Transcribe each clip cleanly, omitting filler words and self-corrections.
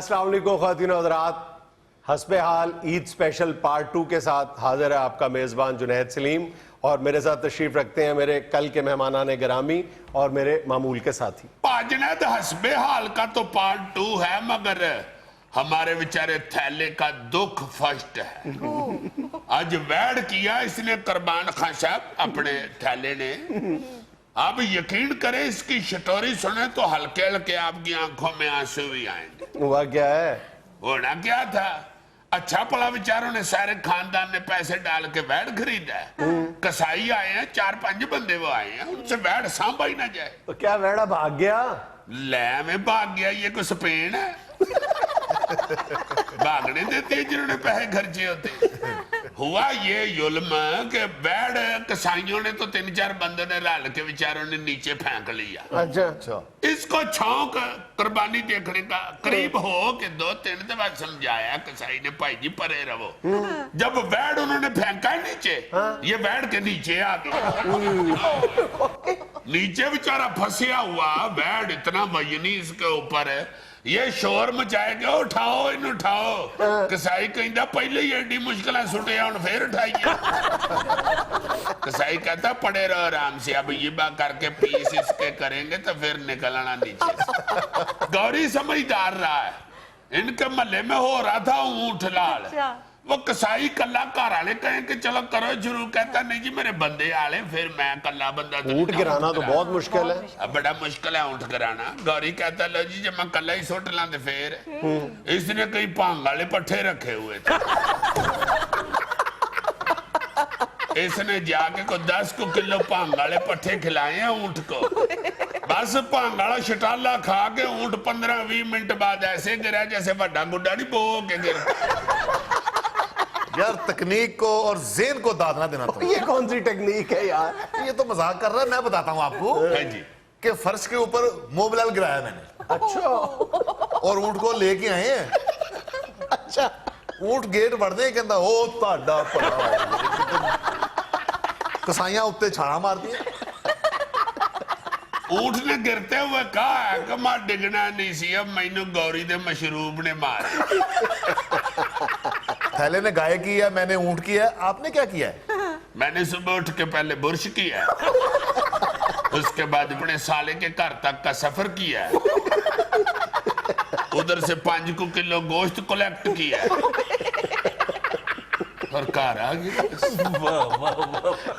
السلام علیکم خواتین و حضرات، حسب حال عید اسپیشل پارٹ 2 کے ساتھ حاضر ہے آپ کا میزبان جنید سلیم، اور میرے ساتھ تشریف رکھتے ہیں میرے کل کے مہمانان گرامی اور میرے معمول کے ساتھی۔ جنید حسب حال کا تو پارٹ 2 ہے، مگر ہمارے بیچارے تھیلے کا دکھ فرسٹ ہے۔ آج ویڈ کیا اس نے قربان خان صاحب اپنے تھیلے نے۔ آپ یقین کریں اس کی شٹوری سنیں تو ہلکے ہلکے آپ کی آنکھوں میں آنسو بھی آئیں گے۔ ہوا کیا ہے؟ ہونا کیا تھا، اچھا پڑا بیچاروں نے سارے خاندان نے پیسے ڈال کے ویڈ خریدا ہے۔ کسائی آئے ہیں، 4-5 بندے وہ آئے ہیں، ان سے ویڈ سانبھا ہی نہ جائے۔ تو کیا ویڑا بھاگ گیا؟ لے میں بھاگ گیا، یہ کوئی سپین ہے؟ بھاگنے دیتے ہیں جنہوں نے پیسے خرچے ہوتے۔ ہوا یہ ظلم کہ بیڑ کسائیوں نے تو 3-4 بندوں نے رل کے بیچاروں نے نیچے پھینک لیا۔ اچھا اس کو چھونک قربانی دیکھنے کا قریب ہو کہ 2-3 دفعہ سمجھایا کسائی نے، بھائی جی پرے رہو۔ جب بیڑ انہوں نے پھینکا نیچے، یہ بیڑ کے نیچے آ گیا۔ نیچے بیچارہ پھنسیا ہوا بیڑ اتنا وزنی اس کے اوپر ہے، یہ شور مچائے گا اٹھاؤ ان اٹھاؤ۔ کسائی کہیں دا پہلے ہی ایڈی مشکلیں سٹے ہیں پھر اٹھائیے۔ کسائی کہتا پڑے رہو آرام سے، اب یہ بات کر کے پیس اس کے کریں گے تو پھر نکلنا نیچے سے۔ گوری سمجھدار رہا ہے، ان کے محلے میں ہو رہا تھا اونٹ لال، وہ کسائی کلا گھر والے کہیں کہ چلو کرو شروع، کہتا نہیں جی میرے بندے آلے، پھر میں کلا بندہ اونٹ گرانا تو بہت مشکل ہے، بڑا مشکل ہے اونٹ گرانا۔ گوری کہتا لو جی جب میں کلا ہی سوٹ لاندے پھر اس نے کئی پانگ والے پٹھے رکھے ہوئے تھے، اس نے جا کے کو 10 کلو پانگ والے پٹھے کھلائے ہیں اونٹ کو۔ بس پانگ والا شٹالا کھا کے اونٹ 15-20 منٹ بعد ایسے گرا جیسے بڑا گڈا نہیں بو کے گرتا۔ یار تکنیک کو اور ذہن کو داد نہ دینا تم۔ یہ کون سی ٹیکنیک ہے یار؟ یہ تو مذاق کر رہا ہے، میں بتاتا ہوں آپ کو کہ فرش کے اوپر موبلال گرایا میں نے، اچھا، اور اونٹ کو لے کے آئے ہیں۔ اچھا، اونٹ گیٹ بڑھ دے کہندا ہو تاڈا پڑا، کسائیاں اتے چھاڑا مارتی ہیں۔ اونٹ نے گرتے ہوئے کہا ہے کہ ماں ڈگنا نہیں سی، اب مینو گوری دے مشروب نے مارا۔ تھیلے نے گائے کی ہے، میں نے اونٹ کی ہے، آپ نے کیا کیا ہے؟ میں نے صبح اٹھ کے پہلے برش کیا ہے، اس کے بعد اپنے سالے کے گھر تک کا سفر کیا ہے، ادھر سے 5 کلو گوشت کلیکٹ کیا ہے، اور کار آ گیا۔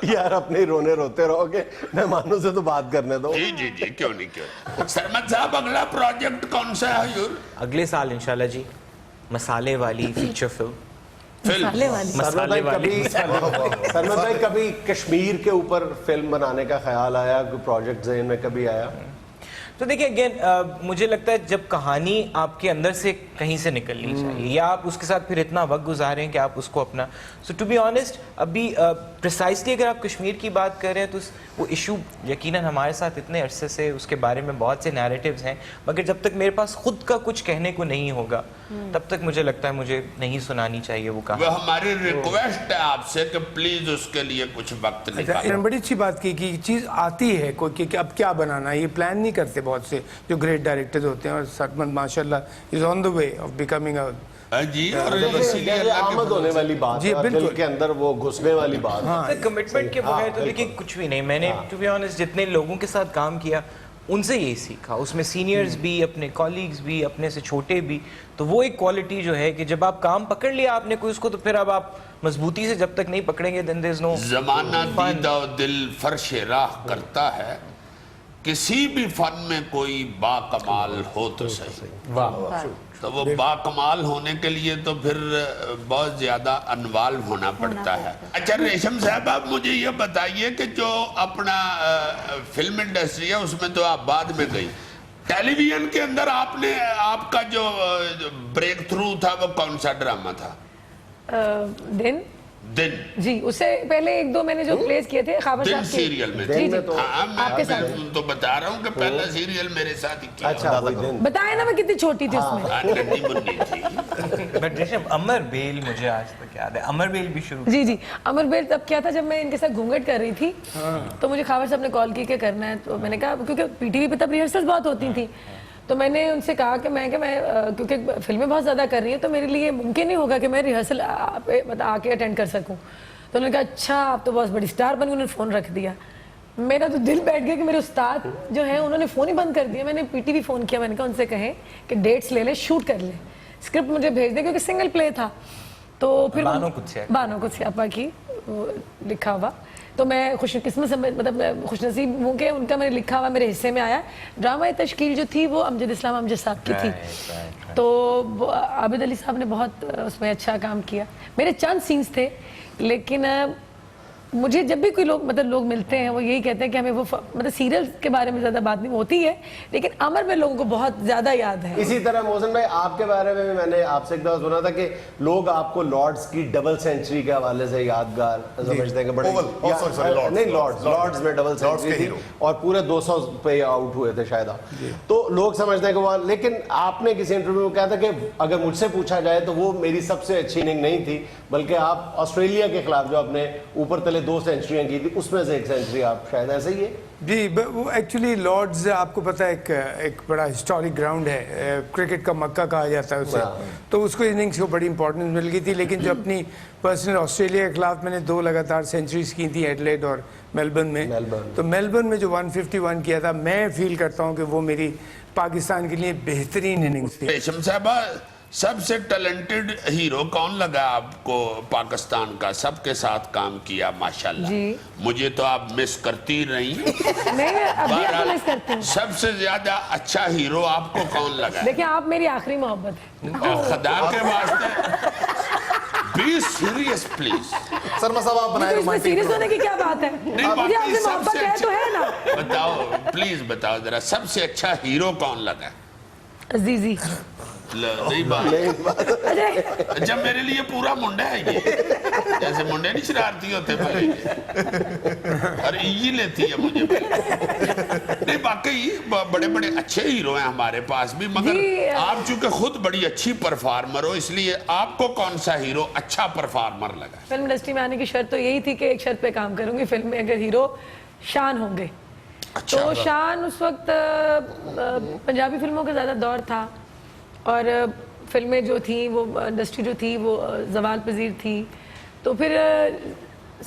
یار اپنے رونے روتے رہو گے، مہمانوں سے تو بات کرنے دو۔ جی کیوں نہیں۔ سرمد صاحب اگلا پروجیکٹ کون سا ہے حضور؟ اگلے سال انشاءاللہ جی مسالے والی فیچر فلم۔ سرمد بھائی کبھی کشمیر کے اوپر فلم بنانے کا خیال آیا، کوئی پروجیکٹ ذہن میں کبھی آیا؟ تو دیکھیں اگین مجھے لگتا ہے جب کہانی آپ کے اندر سے کہیں سے نکلنی چاہیے، یا آپ اس کے ساتھ پھر اتنا وقت گزاریں کہ آپ اس کو اپنا، سو ٹو بی آنیسٹ ابھی پریسائزلی اگر آپ کشمیر کی بات کر رہے ہیں تو وہ ایشو یقیناً ہمارے ساتھ اتنے عرصے سے اس کے بارے میں بہت سے نیریٹیوز ہیں، مگر جب تک میرے پاس خود کا کچھ کہنے کو نہیں ہوگا تب تک مجھے لگتا ہے مجھے نہیں سنانی چاہیے وہ کہانی۔ وہ ہماری ریکویسٹ ہے آپ سے کہ پلیز اس کے لیے کچھ وقت نکالیں۔ بڑی اچھی بات کی کہ چیز آتی ہے کوئی کہ اب کیا بنانا ہے، یہ پلان نہیں کرتے بہت سے جو گریٹ ڈائریکٹرز ہوتے ہیں، اور سرمد ماشاءاللہ از آن دا وے آف بیکمنگ جی، اور آمد ہونے والی بات ہے، دل کے اندر وہ گھسنے والی بات ہے۔ کمٹمنٹ کے بغیر تو دیکھیں کچھ بھی نہیں۔ میں نے ٹو بی آنیسٹ جتنے لوگوں کے ساتھ کام کیا ان سے یہی سیکھا، اس میں سینئرز بھی، اپنے کولیگز بھی، اپنے سے چھوٹے بھی، تو وہ ایک کوالٹی جو ہے کہ جب آپ کام پکڑ لیا آپ نے کوئی اس کو، تو پھر اب آپ مضبوطی سے جب تک نہیں پکڑیں گے then there is no زمانہ دیدہ و دل فرش راہ کرتا ہے، کسی بھی فن میں کوئی باکمال ہو تو صحیح، تو وہ باکمال ہونے کے لیے تو پھر بہت زیادہ انوالو ہونا پڑتا ہے۔ اچھا ریشم صاحب آپ مجھے یہ بتائیے کہ جو اپنا فلم انڈسٹری ہے اس میں تو آپ بعد میں گئی، ٹیلی ویژن کے اندر آپ کا جو بریک تھرو تھا وہ کون سا ڈرامہ تھا؟ دن جی، اس سے پہلے 1-2 میں نے جو پلیز کیے تھے خابر صاحب کے سیریل میں، جی آپ کے ساتھ تو بتا رہا ہوں کہ پہلا سیریل میرے ساتھ ہی کیا۔ اچھا، بتائیں نا میں کتنی چھوٹی تھی اس میں، ننھی منھی تھی۔ بٹ ریشم امر بیل مجھے آج تک یاد ہے، امر بیل بھی شروع، جی امر بیل تب کیا تھا جب میں ان کے ساتھ گھونگھٹ کر رہی تھی، تو مجھے خابر صاحب نے کال کی کہ کرنا ہے، تو میں نے کہا کیونکہ پی ٹی وی پہ تب ریہرسلز بہت ہوتی تھی، تو میں نے ان سے کہا کہ میں کیونکہ فلمیں بہت زیادہ کر رہی ہیں تو میرے لیے ممکن نہیں ہوگا کہ میں ریہرسل آ کے اٹینڈ کر سکوں. تو انہوں نے کہا اچھا آپ تو بہت بڑی اسٹار بن گئی. انہوں نے فون رکھ دیا. میرا تو دل بیٹھ گیا کہ میرے استاد جو ہیں انہوں نے فون ہی بند کر دیا. میں نے پی ٹی وی فون کیا, میں نے کہا ان سے کہیں کہ ڈیٹس لے لیں, شوٹ کر لیں, اسکرپٹ مجھے بھیج دیں, کیونکہ سنگل پلے تھا. تو پھر بانو کچھ کی لکھا ہوا. تو میں خوش قسمت سے مطلب خوش نصیب ہوں کہ ان کا میں نے لکھا ہوا میرے حصے میں آیا. ڈرامہ تشکیل جو تھی وہ امجد اسلام امجد صاحب کی تھی. تو عابد علی صاحب نے بہت اس میں اچھا کام کیا. میرے چند سینز تھے, لیکن مجھے جب بھی کوئی لوگ ملتے ہیں وہ یہی کہتے ہیں کہ ہمیں وہ مطلب سیریل کے بارے میں زیادہ بات نہیں ہوتی ہے, لیکن عمر میں لوگوں کو بہت زیادہ یاد ہے. اسی طرح محسن بھائی آپ کے بارے میں میں نے آپ سے ایک دفعہ سنا تھا کہ لوگ آپ کو لارڈز کی ڈبل سینچری کے حوالے سے یادگار سمجھتے ہیں کہ بڑے نہیں لارڈز میں ڈبل سینچری تھی اور پورے 200 پہ آؤٹ ہوئے تھے شاید آپ. تو لوگ سمجھتے ہیں کہ وہ, لیکن آپ نے کسی انٹرویو میں کہا تھا کہ اگر مجھ سے پوچھا جائے تو وہ میری سب سے اچھی اننگ نہیں تھی, بلکہ آپ آسٹریلیا کے خلاف جو آپ نے اوپر تلے 2 سینچریاں کی تھی اس میں سے 1 سینچری آپ شاید ایسا ہی ہے. جی وہ ایکچولی لارڈز آپ کو پتہ ہے ایک بڑا ہسٹورک گراؤنڈ ہے, کرکٹ کا مکہ کہا جاتا ہے اسے. تو اس کو اننگس کو بڑی امپورٹنس مل گئی تھی. لیکن جو اپنی پرسنل آسٹریلیا کے خلاف میں نے 2 لگاتار سینچریز کی تھیں, ایڈلیڈ اور میلبرن میں. تو میلبرن میں جو 151 کیا تھا, میں فیل کرتا ہوں کہ وہ میری پاکستان کے لیے بہترین اننگس تھی. ریشم صاحبہ سب سے ٹیلنٹڈ ہیرو کون لگا آپ کو پاکستان کا؟ سب کے ساتھ کام کیا ماشاءاللہ. جی مجھے تو آپ مس کرتی رہی. سب سے زیادہ اچھا ہیرو آپ کو کون لگا؟ دیکھیں آپ میری آخری محبت ہے, خدا کے واسطے بی سیریس پلیز. سرما صاحب آپ بنائے اس میں سیریس ہونے کی کیا بات ہے؟ مجھے آپ سے محبت ہے تو ہے نا. بتاؤ پلیز بتاؤ ذرا, سب سے اچھا ہیرو کون لگا؟ عزیزی. نہیں بات جب میرے لیے پورا منڈا ہے یہ, جیسے منڈے نہیں شرارتی ہوتے اور یہ لیتی ہے مجھے. نہیں واقعی بڑے بڑے اچھے ہیرو ہیں ہمارے پاس بھی, مگر آپ چونکہ خود بڑی اچھی پرفارمر ہو اس لیے آپ کو کون سا ہیرو اچھا پرفارمر لگا؟ فلم انڈسٹری میں آنے کی شرط تو یہی تھی کہ ایک شرط پہ کام کروں گی فلم میں, اگر ہیرو شان ہوں گے. تو شان اس وقت پنجابی فلموں کا زیادہ دور تھا اور فلمیں جو تھیں وہ انڈسٹری جو تھی وہ زوال پذیر تھی. تو پھر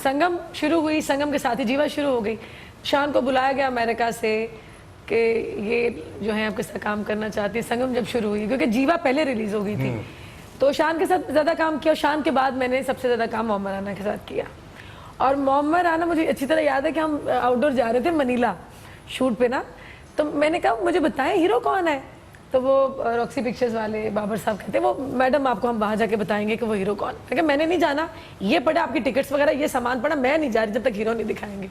سنگم شروع ہوئی, سنگم کے ساتھ ہی جیوا شروع ہو گئی. شان کو بلایا گیا امریکہ سے کہ یہ جو ہے آپ کے ساتھ کام کرنا چاہتی ہے. سنگم جب شروع ہوئی کیونکہ جیوا پہلے ریلیز ہو گئی تھی, تو شان کے ساتھ زیادہ کام کیا. شان کے بعد میں نے سب سے زیادہ کام معمر رانا کے ساتھ کیا. اور معمر رانا مجھے اچھی طرح یاد ہے کہ ہم آؤٹ ڈور جا رہے تھے منیلا شوٹ پہ نا, تو میں نے کہا مجھے بتائیں ہیرو کون ہے. تو وہ راکسی پکچرز والے بابر صاحب کہتے ہیں وہ میڈم آپ کو ہم وہاں جا کے بتائیں گے کہ وہ ہیرو کون. لیکن میں نے نہیں جانا, یہ پڑا آپ کی ٹکٹس وغیرہ یہ سامان پڑا, میں نہیں جا رہی جب تک ہیرو نہیں دکھائیں گے.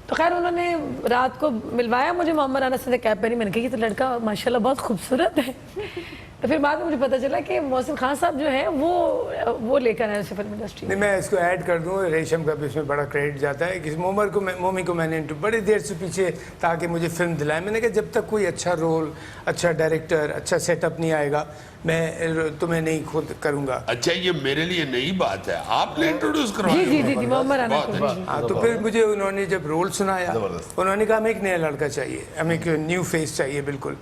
تو خیر انہوں نے رات کو ملوایا مجھے معمر رانا سے, کیب پہ نہیں. میں نے کہا یہ تو لڑکا ماشاءاللہ بہت خوبصورت ہے. تو پھر بعد میں مجھے پتا چلا کہ محسن خان صاحب جو ہیں وہ لے کر آئے اسے فلم انڈسٹری میں. میں اس کو ایڈ کر دوں, ریشم کا بھی اس میں بڑا کریڈٹ جاتا ہے کہ مومی کو میں نے بڑی دیر سے پیچھے تاکہ مجھے فلم دلائے. میں نے کہا جب تک کوئی اچھا رول, اچھا ڈائریکٹر, اچھا سیٹ اپ نہیں آئے گا میں تمہیں نہیں خود کروں گا. اچھا یہ میرے لیے نئی بات ہے, آپ نے انٹروڈیوس کروایا؟ جی معمر رانا کو. تو پھر مجھے انہوں نے جب رول سنایا, انہوں نے کہا ہمیں ایک نیا لڑکا چاہیے, ہمیں ایک نیو فیس چاہیے بالکل.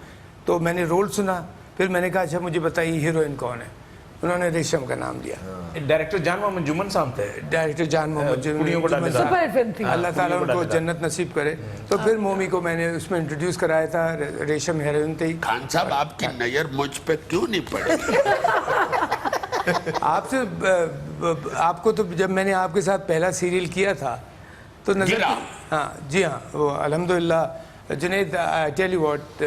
تو میں نے رول سنا, پھر میں نے کہا اچھا مجھے بتائیے ہیروئن کون ہے. انہوں نے ریشم کا نام دیا. ڈائریکٹر جان محمد جمن صاحب تھے. ڈائریکٹر جان محمد جمن صاحب, اللہ تعالیٰ ان کو جنت نصیب کرے. تو پھر مومی کو میں نے اس میں انٹروڈیوس کرایا تھا, ریشم ہیروئن تھی. خان صاحب آپ کی نظر مجھ پہ کیوں نہیں پڑی؟ آپ کو تو جب میں نے آپ کے ساتھ پہلا سیریل کیا تھا تو نظر, ہاں جی ہاں, وہ الحمدللہ Junaid I tell you what,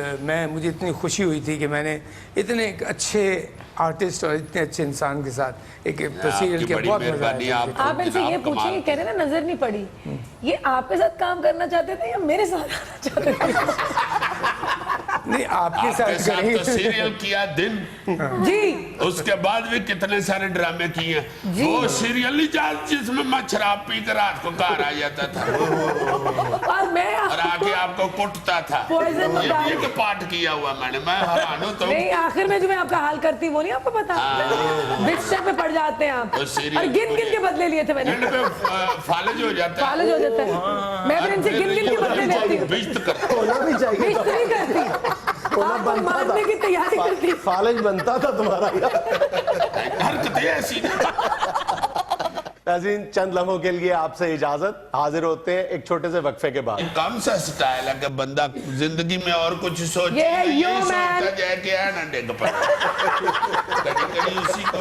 مجھے اتنی خوشی ہوئی تھی کہ میں نے اتنے اچھے آرٹسٹ اور اتنے اچھے انسان کے ساتھ ایک سیریل کیا. بہت مزہ آیا. آپ ان سے یہ پوچھیں کہ کہہ رہے نا نظر نہیں پڑی, یہ آپ کے ساتھ کام کرنا چاہتے تھے یا میرے ساتھ آنا چاہتے تھے؟ نہیں آپ کے ساتھ تو سیریل کیا دن, جی اس کے بعد بھی کتنے سارے ڈرامے کیے. وہ سیریل ہی جس میں میں شراب پی کر رات کو گھر آ جاتا تھا اور آ کے آپ کو کٹتا تھا. یہ کہ پاٹ کیا ہوا میں نے, میں حیران ہوں. تو نہیں آخر میں جو میں آپ کا حال کرتی وہ نہیں آپ کو پتا, بستر پہ پڑ جاتے ہیں آپ, اور گن گن کے بدلے لیے تھے میں نے. فالج ہو جاتا ہے, فالج ہو جاتا ہے. میں پھر ان سے گن گن کے بدلے لیتی ہوں. بشت کرتا بشت نہیں کرتی, ہونا آپ بنتا مارنے کی تیاری کرتی تھا, فالج بنتا تھا تمہارا. حرکتیں ایسی ناظرین, چند لمحوں کے لیے آپ سے اجازت, حاضر ہوتے ہیں ایک چھوٹے سے وقفے کے بعد. کم سا سٹائل ہے کہ بندہ زندگی میں اور کچھ سوچے, یہ ہے یہی You Man. سوچتا جائے کہ ہے نا ڈگ پڑے, کبھی کبھی اسی کو.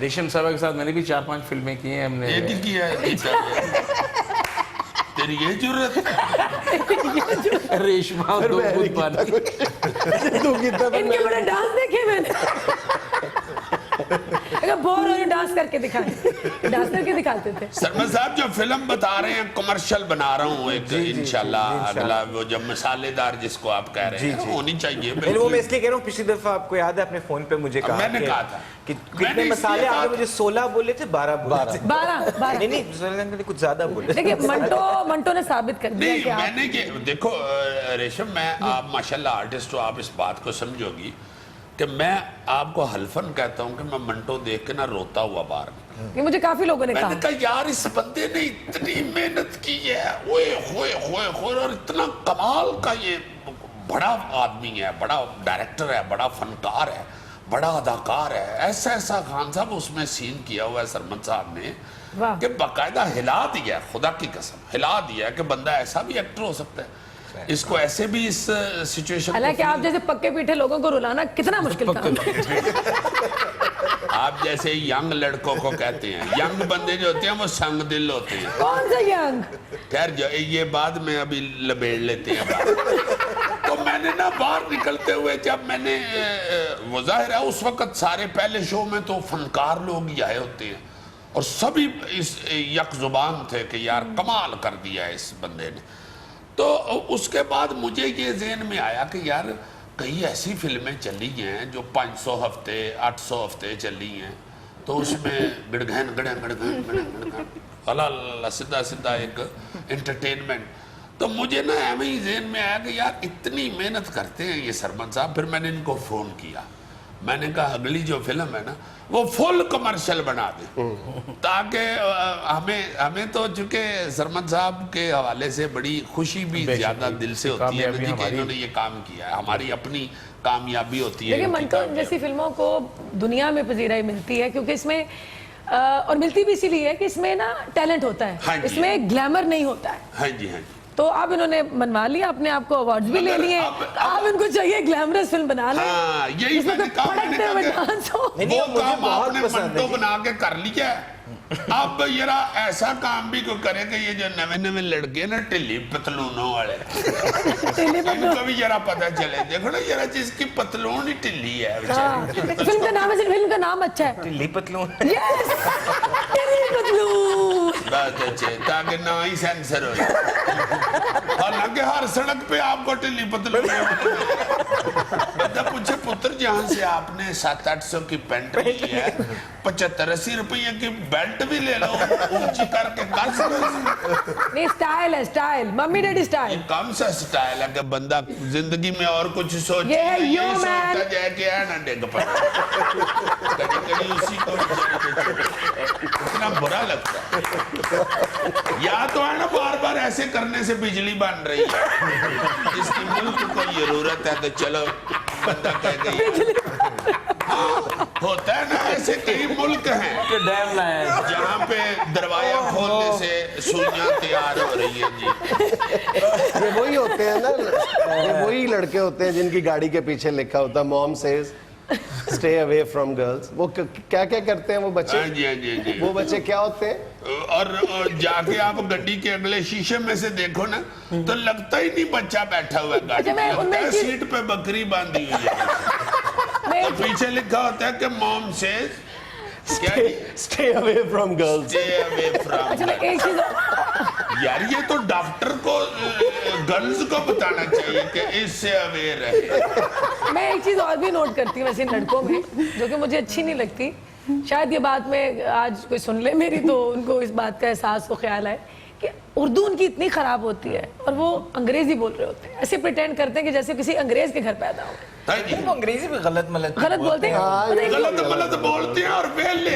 ریشم صاحب کے ساتھ میں نے بھی 4-5 فلمیں کی ہیں ہم نے. ایک ہی کیا ہے تیری یہ ضرورت ہے. ریشما دو خود پانی. ان کے بڑے ڈانس دیکھے میں نے, اگر بور ہو ڈانس کر کے دکھائیں, ڈانس کر کے دکھاتے تھے. سرمد صاحب جو فلم بتا رہے ہیں کمرشل بنا رہا ہوں ایک انشاءاللہ اگلا, وہ جب مسالے دار جس کو آپ کہہ رہے ہیں ہونی چاہیے. وہ میں اس لیے کہہ رہا ہوں, پچھلی دفعہ آپ کو یاد ہے اپنے فون پہ مجھے کہا, میں نے کہا تھا کہ کتنے مسالے آپ نے مجھے 16 بولے تھے, 12 بولے تھے. 12 نہیں, کچھ زیادہ بولے. دیکھیں منٹو نے ثابت کر دیا کہ نہیں, میں نے یہ دیکھو ریشم, میں آپ ماشاءاللہ آرٹسٹ ہو, آپ اس بات کو سمجھو گی کہ میں آپ کو حلفن کہتا ہوں کہ میں منٹو دیکھ کے نہ روتا ہوا باہر نکلا. یہ مجھے کافی لوگوں نے میں کہا, نے کہا یار اس بندے نے اتنی محنت کی ہے, اوئے ہوئے ہوئے ہوئے, اور اتنا کمال کا یہ بڑا آدمی ہے, بڑا ڈائریکٹر ہے, بڑا فنکار ہے, بڑا اداکار ہے. ایسا ایسا خان صاحب اس میں سین کیا ہوا ہے سرمد صاحب نے کہ باقاعدہ ہلا دیا ہے, خدا کی قسم ہلا دیا ہے کہ بندہ ایسا بھی ایکٹر ہو سکتا ہے. اس کو ایسے بھی اس سچویشن, حالانکہ آپ جیسے پکے پیٹھے لوگوں کو رلانا کتنا مشکل کام ہے. آپ جیسے ینگ لڑکوں کو کہتے ہیں, ینگ بندے جو ہوتے ہیں وہ سنگ دل ہوتے ہیں. کون سا ینگ؟ خیر جو یہ بعد میں ابھی لبیڑ لیتے ہیں. تو میں نے نا باہر نکلتے ہوئے جب میں نے, وہ ظاہر ہے اس وقت سارے پہلے شو میں تو فنکار لوگ ہی آئے ہوتے ہیں اور سبھی اس یک زبان تھے کہ یار کمال کر دیا ہے اس بندے نے. تو اس کے بعد مجھے یہ ذہن میں آیا کہ یار کئی ایسی فلمیں چلی ہیں جو 500 ہفتے 800 ہفتے چلی ہیں, تو اس میں گڑگھن گڑن گڑگھن گڑن گڑگھن اللہ سدھا سدھا ایک انٹرٹینمنٹ. تو مجھے نا ایویں ہی ذہن میں آیا کہ یار اتنی محنت کرتے ہیں یہ سرمد صاحب. پھر میں نے ان کو فون کیا, میں نے کہا اگلی جو فلم ہے نا وہ فل کمرشل بنا دیں, تاکہ ہمیں تو چونکہ سرمد صاحب کے حوالے سے بڑی خوشی بھی زیادہ دل سے ہوتی ہے کہ انہوں نے یہ کام کیا ہے, ہماری اپنی کامیابی ہوتی ہے. لیکن منٹو جیسی فلموں کو دنیا میں پذیرائی ملتی ہے کیونکہ اس میں, اور ملتی بھی اسی لیے کہ اس میں نا ٹیلنٹ ہوتا ہے, اس میں گلیمر نہیں ہوتا ہے. ہاں جی ہاں جی. تو اب انہوں نے منوا لیا اپنے آپ کو, ایوارڈز بھی لے لیے, اب ان کو چاہیے گلیمرس فلم بنا لیں. ہاں یہی میں نے کہا, وہ کام آپ نے منٹو بنا کے کر لیا ہے. اب ذرا ایسا کام بھی کوئی کرے کہ یہ جو نوے نوے لڑکے نا ٹلی پتلونوں والے, ان کو بھی ذرا پتہ چلے. دیکھو نا ذرا جس کی پتلون ہی ٹلی ہے. فلم کا نام اچھا ہے, ٹلی پتلون. یس ٹلی پتلون, بہت اچھے, تاکہ نہ ہی سینسر ہو جائے. حالانکہ ہر سڑک پہ آپ کو ٹلی پتلون بندہ پوچھے پتر جہاں سے آپ نے 700-800 کی پینٹ لی ہے 75-80 روپیہ کی بیلٹ بھی لے لو اونچی کر کے کر سکتے. نہیں سٹائل ہے, سٹائل, ممی ڈیڈی سٹائل. کم سا سٹائل ہے کہ بندہ زندگی میں اور کچھ سوچے, یہ ہے یہی You Man. سوچتا جائے کہ ہے نا ڈگ پڑے, کبھی کبھی اسی کو اتنا برا لگتا ہے. یا تو ہے نا بار بار ایسے کرنے سے بجلی بن رہی ہے, جس کی ملک کو ضرورت ہے تو چلو بندہ کہہ گئی. ہوتا ہے نا ایسے کئی ملک ہیں ڈیم لائے جہاں پہ دروازہ کھولنے سے سوئیاں تیار ہو رہی ہیں. جی یہ وہی ہوتے ہیں نا, یہ وہی لڑکے ہوتے ہیں جن کی گاڑی کے پیچھے لکھا ہوتا ہے mom says stay away from girls. وہ کیا کیا کرتے ہیں وہ بچے, ہاں جی ہاں جی جی. وہ بچے کیا ہوتے ہیں, اور جا کے آپ گڈی کے اگلے شیشے میں سے دیکھو نا تو لگتا ہی نہیں بچہ بیٹھا ہوا ہے گاڑی میں, لگتا ہے سیٹ پہ بکری باندھی ہوئی ہے, اور پیچھے لکھا ہوتا ہے کہ mom says stay away from girls. اچھا ایک چیز, یار یہ تو ڈاکٹر کو گرلز کو بتانا چاہیے کہ اس سے اویئر رہے. میں ایک چیز اور بھی نوٹ کرتی ہوں ویسے لڑکوں میں جو کہ مجھے اچھی نہیں لگتی, شاید یہ بات میں آج کوئی سن لے میری تو ان کو اس بات کا احساس و خیال آئے کہ اردو ان کی اتنی خراب ہوتی ہے اور وہ انگریزی بول رہے ہوتے ہیں, ایسے پریٹینڈ کرتے ہیں کہ جیسے کسی انگریز کے گھر پیدا ہو. وہ انگریزی بھی غلط بولتے ہیں, غلط ملت بولتے ہیں اور ویلے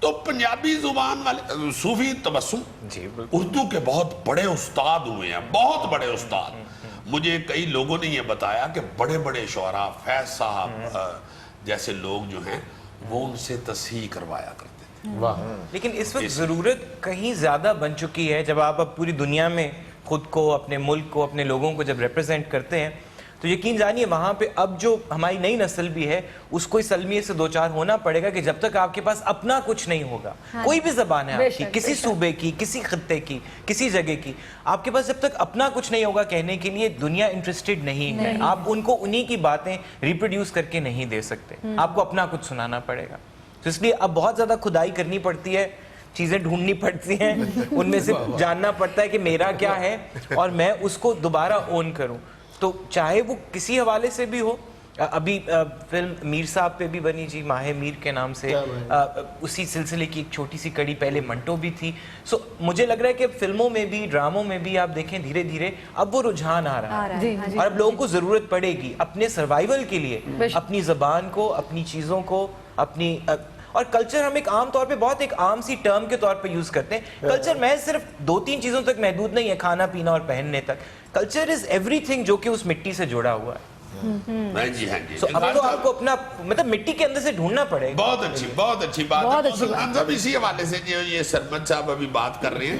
تو پنجابی زبان والے صوفی تبسم جی اردو کے بہت بڑے استاد ہوئے ہیں، بہت بڑے استاد. مجھے کئی لوگوں نے یہ بتایا کہ بڑے بڑے شعراء فیض صاحب جیسے لوگ جو ہیں وہ ان سے تصحیح کروایا کرتے تھے. لیکن اس وقت ضرورت کہیں زیادہ بن چکی ہے. جب آپ اب پوری دنیا میں خود کو، اپنے ملک کو، اپنے لوگوں کو جب ریپرزینٹ کرتے ہیں تو یقین جانیے وہاں پہ اب جو ہماری نئی نسل بھی ہے اس کو اس المیے سے دوچار ہونا پڑے گا کہ جب تک آپ کے پاس اپنا کچھ نہیں ہوگا، کوئی بھی زبان ہے آپ کی، کسی صوبے کی، کسی خطے کی، کسی جگہ کی، آپ کے پاس جب تک اپنا کچھ نہیں ہوگا کہنے کے لیے دنیا انٹرسٹڈ نہیں ہے. آپ ان کو انہی کی باتیں ریپروڈیوس کر کے نہیں دے سکتے، آپ کو اپنا کچھ سنانا پڑے گا. تو اس لیے اب بہت زیادہ کھدائی کرنی پڑتی ہے، چیزیں ڈھونڈنی پڑتی ہیں، ان میں سے جاننا پڑتا ہے کہ میرا کیا ہے اور میں اس کو دوبارہ اون کروں. تو چاہے وہ کسی حوالے سے بھی ہو، ابھی فلم میر صاحب پہ بھی بنی جی، ماہ میر کے نام سے، اسی سلسلے کی ایک چھوٹی سی کڑی پہلے منٹو بھی تھی. سو مجھے لگ رہا ہے کہ فلموں میں بھی، ڈراموں میں بھی آپ دیکھیں دھیرے دھیرے اب وہ رجحان آ رہا ہے اور اب لوگوں کو ضرورت پڑے گی اپنے سروائیول کے لیے اپنی زبان کو، اپنی چیزوں کو، اپنی. اور کلچر ہم ایک عام طور پہ بہت ایک عام سی ٹرم کے طور پہ یوز کرتے ہیں. کلچر محض صرف 2-3 چیزوں تک محدود نہیں ہے، کھانا پینا اور پہننے تک. کلچر از ایوری تھنگ جو کہ اس مٹی سے جڑا ہوا ہے. ہاں جی ہاں جی. سو اب تو آپ کو اپنا مطلب مٹی کے اندر سے ڈھونڈنا پڑے گا. بہت اچھی بات ہے. صاحب اسی حوالے سے جو یہ سرمد صاحب ابھی بات کر رہے ہیں،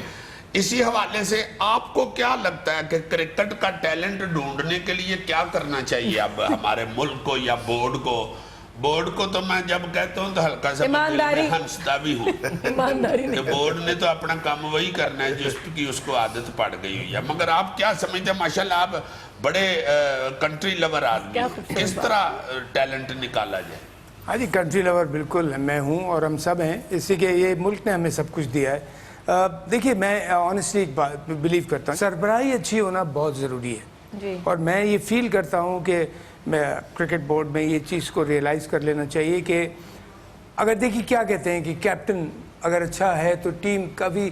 اسی حوالے سے آپ کو کیا لگتا ہے کہ کرکٹ کا ٹیلنٹ ڈھونڈنے کے لیے کیا کرنا چاہیے اب ہمارے ملک کو یا بورڈ کو؟ بورڈ کو تو میں جب کہتا ہوں تو ہلکا سا ہنستا بھی ہوں کہ بورڈ نے تو اپنا کام وہی کرنا ہے جس کی اس کو عادت پڑ گئی ہوئی ہے. مگر آپ کیا سمجھتے ہیں، ماشاءاللہ آپ بڑے کنٹری لور آدمی، کس طرح ٹیلنٹ نکالا جائے؟ ہاں جی، کنٹری لور بالکل میں ہوں اور ہم سب ہیں، اس لیے کہ یہ ملک نے ہمیں سب کچھ دیا ہے. دیکھیے میں آنیسٹلی ایک بات بلیو کرتا ہوں، سربراہی اچھی ہونا بہت ضروری ہے اور میں یہ فیل کرتا ہوں کہ میں کرکٹ بورڈ میں یہ چیز کو ریئلائز کر لینا چاہیے کہ اگر دیکھیے کیا کہتے ہیں کہ کیپٹن اگر اچھا ہے تو ٹیم کا بھی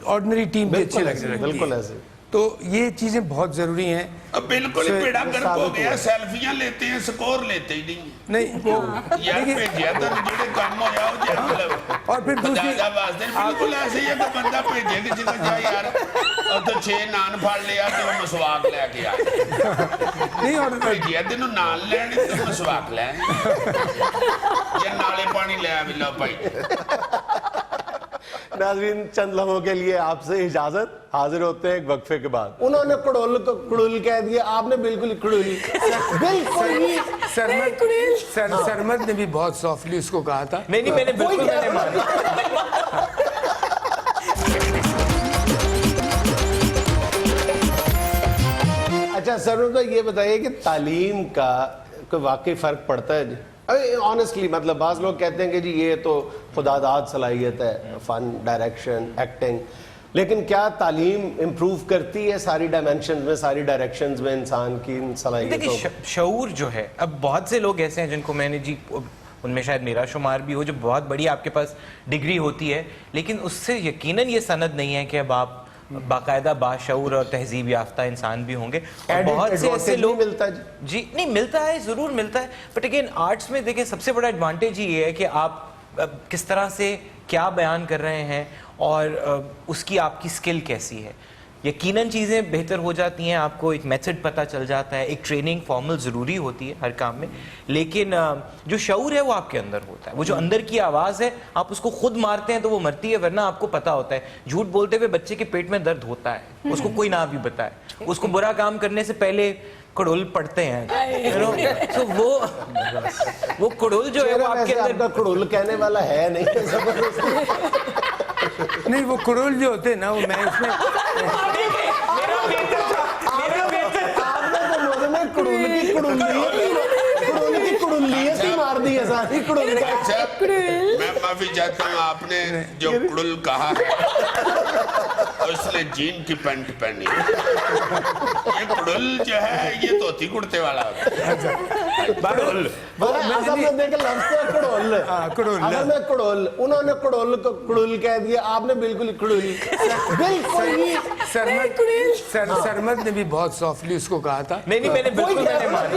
آرڈنری ٹیم بھی اچھی لگنے لگتی ہے. تو یہ چیزیں بہت ضروری ہیں. بالکل ہی پیڑا گرک ہو گیا، سیلفیاں لیتے ہیں، سکور لیتے ہی نہیں. وہ یار بھیجیا تو جڑے کام ہو جاؤ جائے. اور پھر دوسری بالکل ایسے ہی ہے کہ بندہ بھیجے کہ چلو جا یار اور تو 6 نان پھڑ لیا تو مسواک لے کے آ نہیں، اور بھیجیا تینوں نان لینے تو مسواک لے یا نالے پانی لے بھی لو بھائی. ناظرین چند لمحوں کے لیے آپ سے اجازت، حاضر ہوتے ہیں ایک وقفے کے بعد. انہوں نے کڑول کو کڑول کہہ دیا، آپ نے بالکل کڑول. سرمد نے بھی بہت سافٹلی اس کو کہا تھا. نہیں میں نے بالکل نہیں مانا. اچھا سر تو یہ بتائیے کہ تعلیم کا کوئی واقعی فرق پڑتا ہے جی؟ آنیسٹلی مطلب بعض لوگ کہتے ہیں کہ جی یہ تو خدا داد صلاحیت ہے، فن، ڈائریکشن، ایکٹنگ، لیکن کیا تعلیم امپروو کرتی ہے ساری ڈائمینشنز میں، ساری ڈائریکشنز میں انسان کی ان صلاحیتوں؟ دیکھیں شعور جو ہے، اب بہت سے لوگ ایسے ہیں جن کو میں نے جی ان میں شاید میرا شمار بھی ہو، جو بہت بڑی آپ کے پاس ڈگری ہوتی ہے لیکن اس سے یقیناً یہ سند نہیں ہے کہ اب آپ باقاعدہ باشعور اور تہذیب یافتہ انسان بھی ہوں گے. اور بہت سے ایسے لوگ ملتا ہے جی نہیں ملتا ہے، ضرور ملتا ہے. بٹ اگین آرٹس میں دیکھیں سب سے بڑا ایڈوانٹیج یہ ہے کہ آپ کس طرح سے کیا بیان کر رہے ہیں اور اس کی آپ کی سکل کیسی ہے. یقیناً چیزیں بہتر ہو جاتی ہیں، آپ کو ایک میتھڈ پتہ چل جاتا ہے، ایک ٹریننگ فارمل ضروری ہوتی ہے ہر کام میں، لیکن جو شعور ہے وہ آپ کے اندر ہوتا ہے. وہ جو اندر کی آواز ہے آپ اس کو خود مارتے ہیں تو وہ مرتی ہے، ورنہ آپ کو پتہ ہوتا ہے. جھوٹ بولتے ہوئے بچے کے پیٹ میں درد ہوتا ہے، اس کو کوئی نہ بھی بتائے. اس کو برا کام کرنے سے پہلے کڑول پڑھتے ہیں. تو وہ کڑول جو ہے وہ آپ کے اندر کڑول کہنے والا ہے نہیں، وہ کڑول جو ہوتے ہیں نا وہ میں اس میں میں معافی چاہتا ہوں، آپ نے جو کڑل کہا ہے اس نے جین کی پینٹ پہنی. یہ کڑل جو ہے یہ دھوتی کرتے والا ہوتا ہے. انہوں نے کڑول کو کڑول کہہ دیا، آپ نے بالکل کڑول. سرمد نے بھی بہت سافٹلی اس کو کہا تھا. نہیں میں نے بالکل نہیں مانا.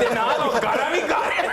ਤੇ ਨਾਲ ਉਹ ਗਾਣਾ ਵੀ ਗਾ ਰਿਹਾ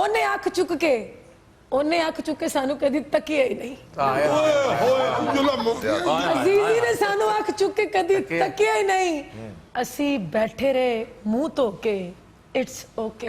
ਉਹਨੇ ਅੱਖ ਚੁੱਕ ਕੇ ਸਾਨੂੰ ਕਦੀ ਤੱਕਿਆ ਹੀ ਨਹੀਂ। ਅਜ਼ੀਜ਼ੀ ਨੇ ਸਾਨੂੰ ਅੱਖ ਚੁੱਕ ਕੇ ਕਦੀ ਤੱਕਿਆ ਹੀ ਨਹੀਂ। ਅਸੀਂ ਬੈਠੇ ਰਹੇ ਮੂੰਹ ਧੋ ਕੇ। It's okay.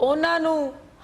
ਉਹਨਾਂ ਨੂੰ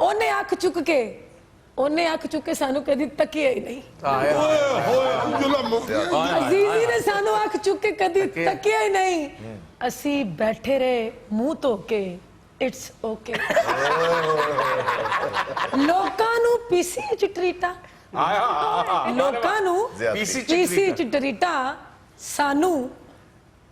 ਉਹਨੇ ਅੱਖ ਚੁੱਕ ਕੇ ਸਾਨੂੰ ਕਦੀ ਤੱਕਿਆ ਹੀ ਨਹੀਂ। ਅਜ਼ੀਜ਼ੀ ਨੇ ਸਾਨੂੰ ਅੱਖ ਚੁੱਕ ਕੇ ਕਦੀ ਤੱਕਿਆ ਹੀ ਨਹੀਂ। ਅਸੀਂ ਬੈਠੇ ਰਹੇ ਮੂੰਹ ਧੋ ਕੇ। It's okay. ਲੋਕਾਂ ਨੂੰ ਪੀਸੀ ਚ ਟਰੀਟਾਂ, ਲੋਕਾਂ ਨੂੰ ਪੀਸੀ ਚ ਟਰੀਟਾਂ, ਸਾਨੂੰ